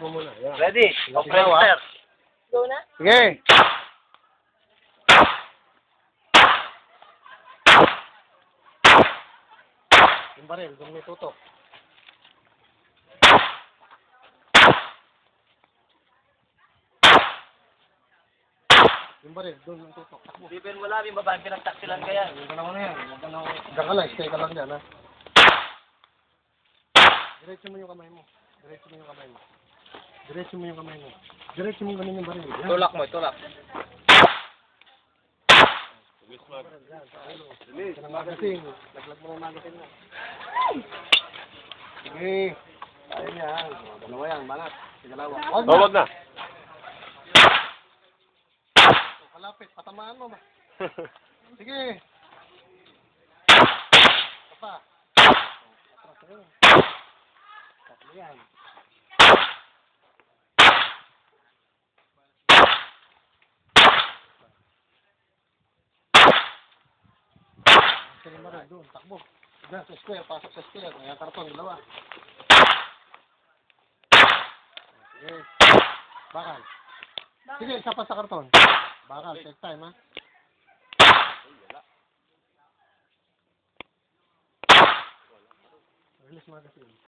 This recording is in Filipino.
mo muna. Yan. Ready? Operator. Go na? Sige. Yung baril, kung may tutok. Yung baril, doon yung tutok. Takbo. Bibin mo lang, yung babaeng pinagtaksilan ka yan. Huwag ka na muna yan. Huwag ka na. Diyan ka lang, stay ka lang dyan, ha? Diretso mo yung kamay mo. Diretso mo yung kamay mo. Diretso mo yung kamay mo. Diretso mo ganun yung baril. Yan. Tulak mo, tulak. Bilis. Ka ng magasin. Laglag mo ng magasin mo. Sige. Kaya niya, ha? Dalawa yan, banat. Sigalawa. Huwag na. Kalapit, patamaan mo ba? Sige. Pa. Tatlo yan. Sige mo rin doon, takbo. Diyan, sa square, pasok sa square. Kaya karton, dalawa. Sige. Bakal. Sige, isa pa sa karton. Bakal, take time, ha? Release magazine.